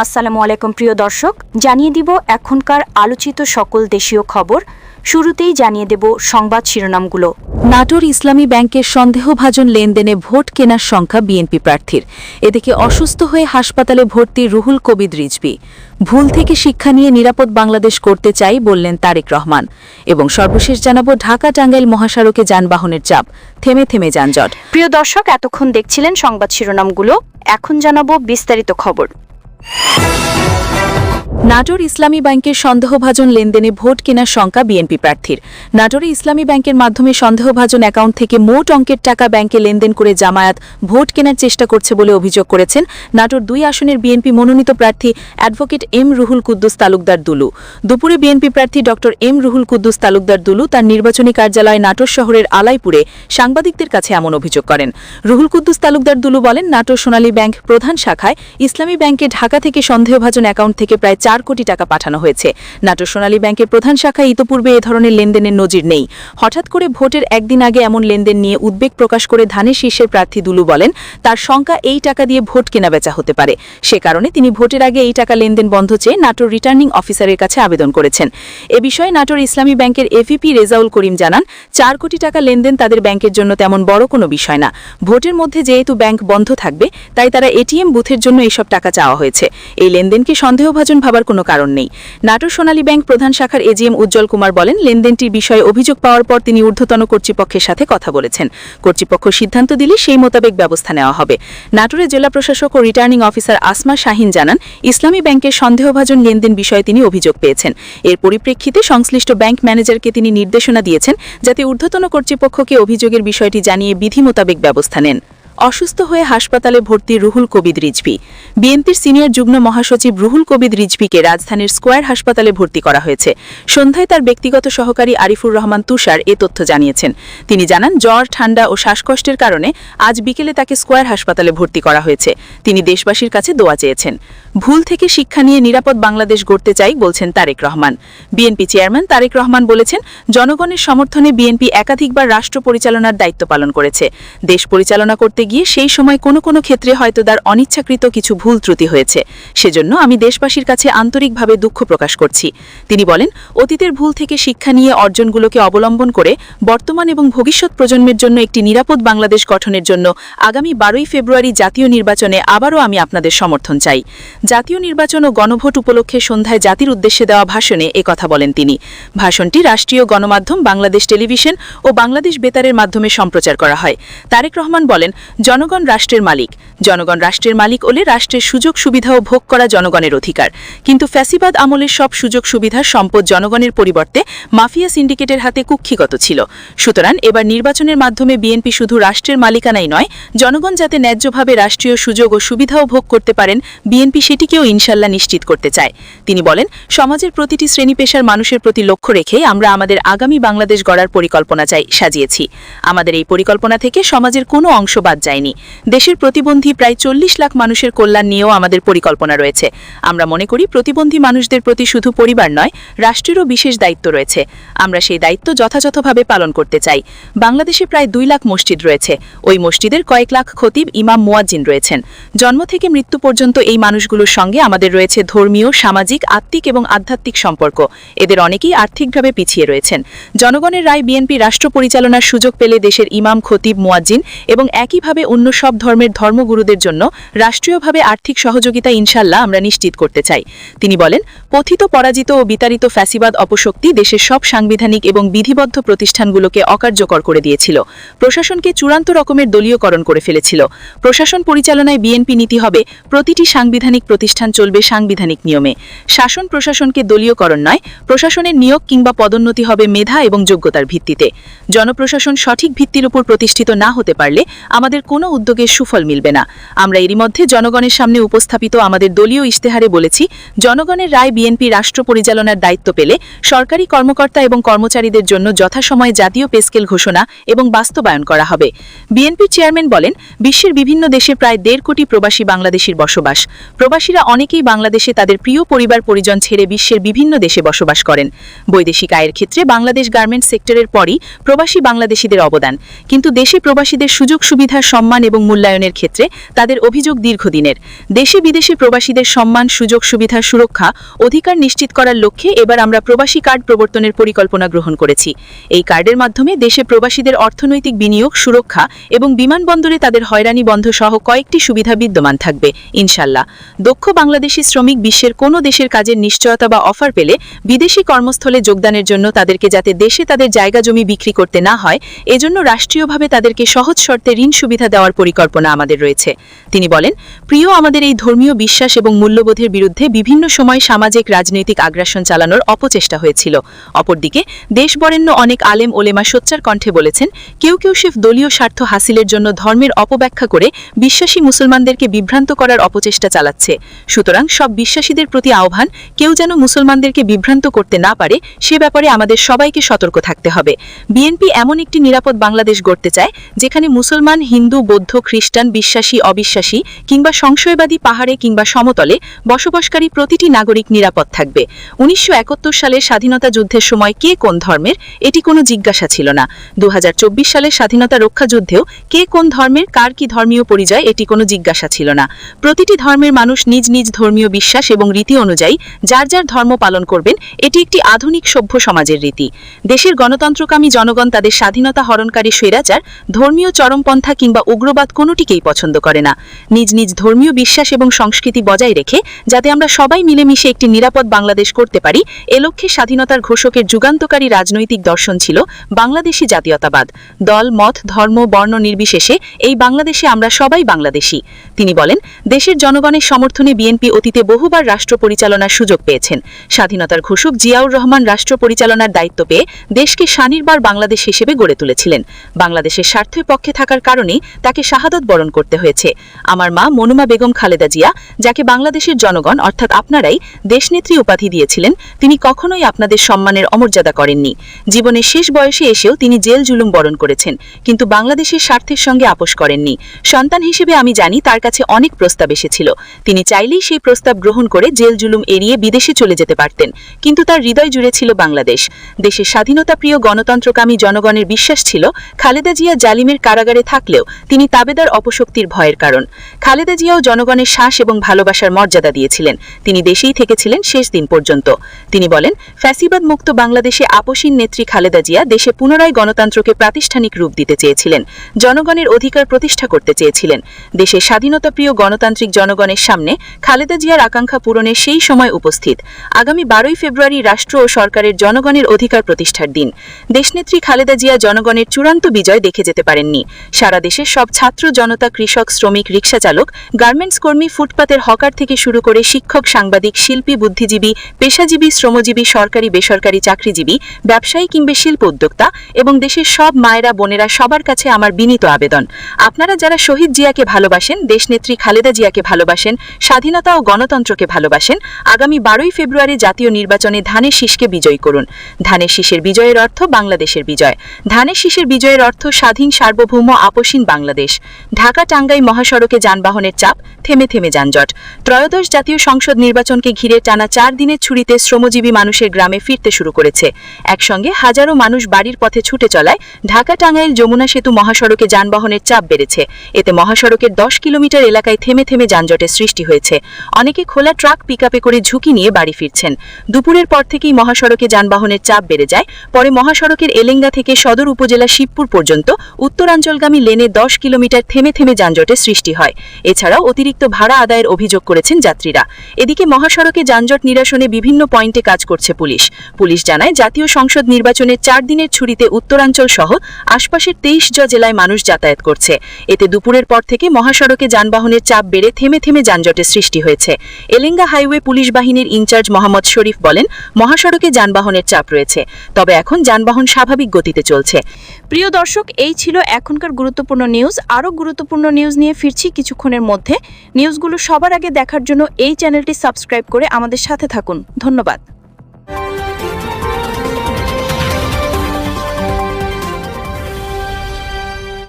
আসসালামু আলাইকুম প্রিয় দর্শক, জানিয়ে দিব এখনকার আলোচিত সকল দেশীয় খবর। শুরুতেই জানিয়ে দেব সংবাদ শিরোনামগুলো। নাটোর ইসলামী ব্যাংকের সন্দেহভাজন লেনদেনে ভোট কেনার সংখ্যা বিএনপি প্রার্থীর। এদিকে অসুস্থ হয়ে হাসপাতালে ভর্তি রুহুল কবির রিজভী। ভুল থেকে শিক্ষা নিয়ে নিরাপদ বাংলাদেশ করতে চাই বললেন তারেক রহমান। এবং সর্বশেষ জানাবো ঢাকা টাঙ্গাইল মহাসড়কে যানবাহনের চাপ, থেমে থেমে যানজট। প্রিয় দর্শক, এতক্ষণ দেখছিলেন সংবাদ শিরোনামগুলো, এখন জানাবো বিস্তারিত খবর। নাটোর ইসলামী ব্যাংকের সন্দেহভাজন লেনদেনে ভোট কেনার শঙ্কা বিএনপি প্রার্থীর। নাটোরে ইসলামী ব্যাংকের মাধ্যমে সন্দেহভাজন অ্যাকাউন্ট থেকে মোট অঙ্কের টাকা ব্যাংকে লেনদেন করে জামায়াত ভোট কেনার চেষ্টা করছে বলে অভিযোগ করেছেন নাটোর ২ আসনের বিএনপি মনোনীত প্রার্থী অ্যাডভোকেট এম রুহুল কুদ্দুস তালুকদার দুলু। দুপুরে বিএনপি প্রার্থী ড এম রুহুল কুদ্দুস তালুকদার দুলু তার নির্বাচনী কার্যালয় নাটোর শহরের আলাইপুরে সাংবাদিকদের কাছে এমন অভিযোগ করেন। রুহুল কুদ্দুস তালুকদার দুলু বলেন, নাটোর সোনালী ব্যাংক প্রধান শাখায় ইসলামী ব্যাংকে ঢাকা থেকে সন্দেহভাজন অ্যাকাউন্ট থেকে প্রায় ৪ কোটি টাকা পাঠানো হয়েছে। নাটোর সোনালী ব্যাংকের প্রধান শাখায় ইতোপূর্বে এ ধরনের লেনদেনের নজির নেই। হঠাৎ করে ভোটের একদিন আগে এমন লেনদেন নিয়ে উদ্বেগ প্রকাশ করে ধানের শীর্ষের প্রার্থী দুলু বলেন, তার শঙ্কা এই টাকা দিয়ে ভোট কেনাবেচা হতে পারে। সে কারণে তিনি ভোটের আগে এই টাকা লেনদেন বন্ধ চেয়ে নাটোর রিটার্নিং অফিসারের কাছে আবেদন করেছেন। এ বিষয়ে নাটোর ইসলামী ব্যাংকের এভিপি রেজাউল করিম জানান, ৪ কোটি টাকা লেনদেন তাদের ব্যাংকের জন্য তেমন বড় কোনো বিষয় না। ভোটের মধ্যে যেহেতু ব্যাংক বন্ধ থাকবে, তাই তারা এটিএম বুথের জন্য এসব টাকা চাওয়া হয়েছে। এই লেনদেনকে সন্দেহভাজন ভাবার কোনো কারণ নেই। নাটোর সোনালী ব্যাংক প্রধান শাখার এজিএম উজ্জ্বল কুমার বলেন, লেনদেনটির বিষয়ে অভিযোগ পাওয়ার পর তিনি ঊর্ধ্বতন কর্তৃপক্ষের সাথে কথা বলেছেন। কর্তৃপক্ষ সিদ্ধান্ত দিলে সেই মোতাবেক ব্যবস্থা নেওয়া হবে। নাটোরের জেলা প্রশাসক ও রিটার্নিং অফিসার আসমা শাহিন জানান, ইসলামী ব্যাংকের সন্দেহভাজন লেনদেন বিষয়ে তিনি অভিযোগ পেয়েছেন। এর পরিপ্রেক্ষিতে সংশ্লিষ্ট ব্যাংক ম্যানেজারকে তিনি নির্দেশনা দিয়েছেন যাতে ঊর্ধ্বতন কর্তৃপক্ষকে অভিযোগের বিষয়টি জানিয়ে বিধি মোতাবেক ব্যবস্থা নেন। অসুস্থ হয়ে হাসপাতালে ভর্তি রুহুল কবির রিজভী। বিএনপির সিনিয়র যুগ্ম মহাসচিব রুহুল কবির রিজভীকে রাজধানীর স্কয়ার হাসপাতালে ভর্তি করা হয়েছে। সন্ধ্যায় তার ব্যক্তিগত সহকারী আরিফুর রহমান তুষার এ তথ্য জানিয়েছেন। তিনি জানান, জ্বর, ঠান্ডা ও শ্বাসকষ্টের কারণে আজ বিকেলে তাকে স্কয়ার হাসপাতালে ভর্তি করা হয়েছে। তিনি দেশবাসীর কাছে দোয়া চেয়েছেন। ভুল থেকে শিক্ষা নিয়ে নিরাপদ বাংলাদেশ গড়তে চাই বলছেন তারেক রহমান। বিএনপি চেয়ারম্যান তারেক রহমান বলেছেন, জনগণের সমর্থনে বিএনপি একাধিকবার রাষ্ট্র পরিচালনার দায়িত্ব পালন করেছে। দেশ পরিচালনা করতে গিয়ে সেই সময় কোনো কোনো ক্ষেত্রে হয়তো তার অনিচ্ছাকৃত কিছু ভুল ত্রুটি হয়েছে। সেজন্য আমি দেশবাসীর কাছে আন্তরিকভাবে দুঃখ প্রকাশ করছি। তিনি বলেন, অতীতের ভুল থেকে শিক্ষা নিয়ে অর্জনগুলোকে অবলম্বন করে বর্তমান এবং ভবিষ্যৎ প্রজন্মের জন্য একটি নিরাপদ বাংলাদেশ গঠনের জন্য আগামী 12ই ফেব্রুয়ারি জাতীয় নির্বাচনে আবারও আমি আপনাদের সমর্থন চাই। জাতীয় নির্বাচন ও গণভোট উপলক্ষে সন্ধ্যায় জাতির উদ্দেশ্যে দেওয়া ভাষণে একথা বলেন তিনি। ভাষণটি রাষ্ট্রীয় গণমাধ্যম বাংলাদেশ টেলিভিশন ও বাংলাদেশ বেতারের মাধ্যমে সম্প্রচার করা হয়। তারেক রহমান বলেন, জনগণ রাষ্ট্রের মালিক। জনগণ রাষ্ট্রের মালিক হলে রাষ্ট্রের সুযোগ সুবিধাও ভোগ করা জনগণের অধিকার। কিন্তু ফ্যাসিবাদ আমলের সব সুযোগ সুবিধার সম্পদ জনগণের পরিবর্তে মাফিয়া সিন্ডিকেটের হাতে কুক্ষিগত ছিল। সুতরাং এবার নির্বাচনের মাধ্যমে বিএনপি শুধু রাষ্ট্রের মালিকানাই নয়, জনগণ যাতে ন্যায্যভাবে রাষ্ট্রীয় সুযোগ ও সুবিধাও ভোগ করতে পারেন, বিএনপি সেটিকেও ইনশাল্লাহ নিশ্চিত করতে চায়। তিনি বলেন, সমাজের প্রতিটি শ্রেণী পেশার মানুষের প্রতি লক্ষ্য রেখে আমরা আমাদের আগামী বাংলাদেশ গড়ার পরিকল্পনা সাজিয়েছি। আমাদের এই পরিকল্পনা থেকে সমাজের কোনো অংশ বাদ যায়নি। দেশের প্রতিবন্ধী প্রায় 40 লাখ মানুষের কল্যাণ নিয়েও আমাদের পরিকল্পনা রয়েছে। আমরা মনে করি প্রতিবন্ধী মানুষদের প্রতি শুধু পরিবার নয়, রাষ্ট্রেরও বিশেষ দায়িত্ব রয়েছে। আমরা সেই দায়িত্ব যথাযথভাবে পালন করতে চাই। বাংলাদেশে প্রায় 2 লাখ মসজিদ রয়েছে। ওই মসজিদের কয়েক লাখ খতিব, ইমাম, মুয়াজ্জিন রয়েছেন। জন্ম থেকে মৃত্যু পর্যন্ত এই মানুষগুলোর সঙ্গে আমাদের রয়েছে ধর্মীয়, সামাজিক, আত্মিক এবং আধ্যাত্মিক সম্পর্ক। এদের অনেকেই আর্থিকভাবে পিছিয়ে রয়েছেন। জনগণের রায় বিএনপি রাষ্ট্র পরিচালনার সুযোগ পেলে দেশের ইমাম, খতিব, মুয়াজ্জিন এবং একইভাবে অন্য সব ধর্মের ধর্মগুরুদের জন্য রাষ্ট্রীয়ভাবে আর্থিক সহযোগিতা ইনশাল্লাহ আমরা নিশ্চিত করতে চাই। তিনি বলেন, পতিত, পরাজিত ও বিতাড়িত ফ্যাসিবাদ অপশক্তি দেশের সব সাংবিধানিক এবং বিধিবদ্ধ প্রতিষ্ঠানগুলোকে অকার্যকর করে দিয়েছিল। প্রশাসনকে চূড়ান্ত রকমের দলীয়করণ করে ফেলেছিল। প্রশাসন পরিচালনায় বিএনপি নীতি হবে, প্রতিটি সাংবিধানিক প্রতিষ্ঠান চলবে সাংবিধানিক নিয়মে। শাসন প্রশাসনকে দলীয়করণ নয়, প্রশাসনের নিয়োগ কিংবা পদোন্নতি হবে মেধা এবং যোগ্যতার ভিত্তিতে। জনপ্রশাসন সঠিক ভিত্তির উপর প্রতিষ্ঠিত না হতে পারলে আমাদের কোনো উদ্যোগের সুফল মিলবে না। আমরা এরই মধ্যে জনগণের সামনে উপস্থাপিত আমাদের দলীয় ইশতেহারে বলেছি, জনগণের রায় বিএনপি রাষ্ট্র পরিচালনার দায়িত্ব পেলে সরকারি কর্মকর্তা এবং কর্মচারীদের জন্য যথাসময়ে জাতীয় পে স্কেল ঘোষণা এবং বাস্তবায়ন করা হবে। বিএনপির চেয়ারম্যান বলেন, বিশ্বের বিভিন্ন দেশে প্রায় 1.5 কোটি প্রবাসী বাংলাদেশির বসবাস। প্রবাসীরা অনেকেই বাংলাদেশে তাদের প্রিয় পরিবার পরিজন ছেড়ে বিশ্বের বিভিন্ন দেশে বসবাস করেন। বৈদেশিক আয়ের ক্ষেত্রে বাংলাদেশ গার্মেন্টস সেক্টরের পরই প্রবাসী বাংলাদেশিদের অবদান। কিন্তু দেশে প্রবাসীদের সুযোগ সুবিধার সম্মান এবং মূল্যায়নের ক্ষেত্রে তাদের অভিযোগ দীর্ঘদিনের। দেশে বিদেশে প্রবাসীদের সম্মান, সুযোগ সুবিধার সুরক্ষা, অধিকার নিশ্চিত করার লক্ষ্যে এবার আমরা প্রবাসী কার্ড প্রবর্তনের পরিকল্পনা গ্রহণ করেছি। এই কার্ডের মাধ্যমে দেশে প্রবাসীদের অর্থনৈতিক বিনিয়োগ, সুরক্ষা এবং বিমানবন্দরে তাদের হয়রানি বন্ধ সহ কয়েকটি সুবিধা বিদ্যমান থাকবে ইনশাল্লাহ। দক্ষ বাংলাদেশি শ্রমিক বিশ্বের কোনো দেশের কাজের নিশ্চয়তা বা অফার পেলে বিদেশি কর্মস্থলে যোগদানের জন্য তাদেরকে যাতে দেশে তাদের জায়গা জমি বিক্রি করতে না হয়, এজন্য রাষ্ট্রীয়ভাবে তাদেরকে সহজ শর্তে ঋণ সুবিধা দেওয়ার পরিকল্পনা আমাদের রয়েছে। তিনি বলেন, প্রিয়, আমাদের এই ধর্মীয় বিশ্বাস এবং মূল্যবোধের বিরুদ্ধে বিভিন্ন সময় সামাজিক রাজনৈতিক আগ্রাসন চালানোর অপচেষ্টা হয়েছিল। অপরদিকে দেশ বরেণ্য অনেক আলেম ওলেমা সোচ্চার কণ্ঠে বলেছেন, কেউ কেউ সিফ দলীয় স্বার্থ হাসিলের জন্য ধর্মের অপব্যাখ্যা করে বিশ্বাসী মুসলমানদেরকে বিভ্রান্ত করার অপচেষ্টা চালাচ্ছে। সুতরাং সব বিশ্বাসীদের প্রতি আহ্বান, কেউ যেন মুসলমানদেরকে বিভ্রান্ত করতে না পারে সে ব্যাপারে আমাদের সবাইকে সতর্ক থাকতে হবে। বিএনপি এমন একটি নিরাপদ বাংলাদেশ গড়তে চায় যেখানে মুসলমান, হিন্দু, বৌদ্ধ, খ্রিস্টান, বিশ্বাসী, অবিশ্বাসী কিংবা সংশয়বাদী, পাহাড়ে কিংবা সমতলে বসবাসকারী প্রতিটি নাগরিক নিরাপদ থাকবে। 1971 সালের স্বাধীনতা যুদ্ধের সময় কে কোন ধর্মের এটি কোনো জিজ্ঞাসা ছিল না। 2024 সালের স্বাধীনতা রক্ষা যুদ্ধেও কে কোন ধর্মের, কার কি ধর্মীয় পরিচয় এটি কোনো জিজ্ঞাসা ছিল না। প্রতিটি ধর্মের মানুষ নিজ নিজ ধর্মীয় বিশ্বাস এবং রীতি অনুযায়ী যার যার ধর্ম পালন করবেন, এটি একটি আধুনিক সভ্য সমাজের রীতি। দেশের গণতন্ত্রকামী জনগণ তাদের স্বাধীনতা হরণকারী স্বৈরাচার, ধর্মীয় চরমপন্থা কিংবা উগ্রবাদ কোনোটিকেই পছন্দ করে না। নিজ নিজ ধর্মীয় বিশ্বাস এবং সংস্কৃতি বজায় রেখে যাতে আমরা সবাই মিলেমিশে একটি নিরাপদ বাংলাদেশ করতে পারি, এ লক্ষ্যে স্বাধীনতার ঘোষকের যুগান্তকারী রাজনৈতিক দর্শন ছিল বাংলাদেশি জাতীয়তাবাদ। দল, মত, ধর্ম, বর্ণ নির্বিশেষে এই বাংলাদেশে আমরা সবাই বাংলাদেশী। তিনি বলেন, দেশের জনগণের সমর্থনে বিএনপি অতীতে বহুবার রাষ্ট্র পরিচালনার সুযোগ পেয়েছেন। স্বাধীনতার ঘোষক জিয়াউর রহমান রাষ্ট্র পরিচালনার দায়িত্ব পেয়ে দেশকে স্বনির্ভর বাংলাদেশ হিসেবে গড়ে তুলেছিলেন। বাংলাদেশের স্বার্থের পক্ষে থাকার কারণেই তাকে শাহাদত বরণ করতে হয়েছে। আমার মা মনুমা বেগম খালেদা জিয়া, যাকে বাংলাদেশের জনগণ অর্থাৎ আপনারাই দেশনেত্রী উপাধি দিয়েছিলেন, তিনি কখনোই আপনাদের সম্মানের অমর্যাদা করেননি। জীবনের শেষ বয়সে এসেও তিনি জেল জুলুম বরণ করেছেন, কিন্তু বাংলাদেশের স্বার্থের সঙ্গে আপোষ করেননি। সন্তান হিসেবে আমি জানি তার কাছে অনেক প্রস্তাব এসেছিল। তিনি চাইলেই সেই প্রস্তাব গ্রহণ করে জেল জুলুম এড়িয়ে বিদেশে চলে যেতে পারতেন, কিন্তু তার হৃদয় জুড়ে ছিল বাংলাদেশ। দেশের স্বাধীনতাপ্রিয় গণতন্ত্রকামী জনগণের বিশ্বাস ছিল খালেদা জিয়া জালিমের কারাগারে থাকলেও তিনি তাবেদার অপশক্তির ভয়ের কারণ। খালেদা জিয়াও জনগণের শ্বাস এবং ভালোবাসার মর্যাদা দিয়েছিলেন। তিনি দেশেই থেকেছিলেন শেষ দিন পর্যন্ত। তিনি বলেন, ফ্যাসিবাদ মুক্ত বাংলাদেশে আপসীন নেত্রী খালেদা জিয়া দেশে পুনরায় গণতন্ত্রকে প্রাতিষ্ঠানিক রূপ দিতে চেয়েছিলেন, জনগণের অধিকার প্রতিষ্ঠা করতে চেয়েছিলেন। দেশের স্বাধীনতাপ্রিয় গণতান্ত্রিক জনগণের সামনে খালেদা জিয়ার আকাঙ্ক্ষা পূরণের সেই সময় উপস্থিত। আগামী 12ই ফেব্রুয়ারি রাষ্ট্র ও সরকারের জনগণের অধিকার প্রতিষ্ঠার দিন। দেশনেত্রী খালেদা জিয়া জনগণের চূড়ান্ত বিজয় দেখে যেতে পারেননি। সারা দেশের সব ছাত্র জনতা, কৃষক, শ্রমিক, রিক্সা চালক, গার্মেন্টস কর্মী, ফুটপাতের হকার থেকে শুরু করে শিক্ষক, সাংবাদিক, শিল্পী, বুদ্ধিজীবী, পেশাজীবী, শ্রমজীবী, সরকারি বেসরকারি চাকরিজীবী, ব্যবসায়ী কিংবা শিল্প উদ্যোক্তা এবং দেশের সব মায়েরা, বোনেরা, সবার কাছে আমার বিনীত আবেদন, আপনারা যারা শহীদ জিয়াকে ভালোবাসেন, দেশনেত্রী খালেদা জিয়াকে ভালোবাসেন, স্বাধীনতা ও গণতন্ত্রকে ভালোবাসেন, আগামী 12ই ফেব্রুয়ারি জাতীয় নির্বাচনে ধানের শীষকে বিজয়ী করুন। ধানের শীষের বিজয়ের অর্থ বাংলাদেশের বিজয়। ধানের শীষের বিজয়ের অর্থ স্বাধীন, সার্বভৌম, আপসীন বাংলাদেশ। ঢাকা টাঙ্গাইল মহাসড়কে যানবাহনের চাপ, থেমে থেমে যানজট। ত্রয়োদশ জাতীয় সংসদ নির্বাচনকে ঘিরে টানা 4 দিনের ছুটিতে শ্রমজীবী মানুষের গ্রামে ফিরতে শুরু করেছে। একসঙ্গে হাজারো মানুষ বাড়ির পথে ছুটে চলায় ঢাকা টাঙ্গাইল যমুনা সেতু মহাসড়কে যানবাহনের চাপ বেড়েছে। এতে মহাসড়কের 10 কিলোমিটার এলাকায় থেমে থেমে যানজটের সৃষ্টি হয়েছে। অনেকে খোলা ট্রাক, পিকআপে করে ঝুঁকি নিয়ে বাড়ি ফিরছেন। দুপুরের পর থেকেই মহাসড়কে যানবাহনের চাপ বেড়ে যায়। পরে মহাসড়কের এলেঙ্গা থেকে সদর উপজেলা শিবপুর পর্যন্ত উত্তরাঞ্চলগামী লেনে 10 কিলোমিটার থেমে থেমে যানজটের সৃষ্টি হয়। এছাড়াও অতিরিক্ত ভাড়া আদায়ের অভিযোগ করেছেন যাত্রীরা। এদিকে মহাসড়কে যানজট নিরসনে বিভিন্ন পয়েন্টে কাজ করছে পুলিশ। পুলিশ জানায়, জাতীয় সংসদ নির্বাচনের 4 দিনের ছুটিতে উত্তরাঞ্চল সহ আশপাশের 23 জেলায় মানুষ যাতায়াত করছে। এতে দুপুরের পর থেকে মহাসড়কে যানবাহনের চাপ বেড়ে থেমে থেমে যানজটের সৃষ্টি হয়েছে। এলেঙ্গা হাইওয়ে পুলিশ বাহিনীর ইনচার্জ মোহাম্মদ শরীফ বলেন, মহাসড়কে যানবাহনের চাপ রয়েছে, তবে এখন যানবাহন স্বাভাবিক গতিতে চলছে। প্রিয় দর্শক, এই ছিল এখনকার গুরুত্বপূর্ণ নিউজ। আরও গুরুত্বপূর্ণ নিউজ নিয়ে ফিরছি কিছুক্ষণের মধ্যে। নিউজগুলো সবার আগে দেখার জন্য এই চ্যানেলটি সাবস্ক্রাইব করে আমাদের সাথে থাকুন। ধন্যবাদ।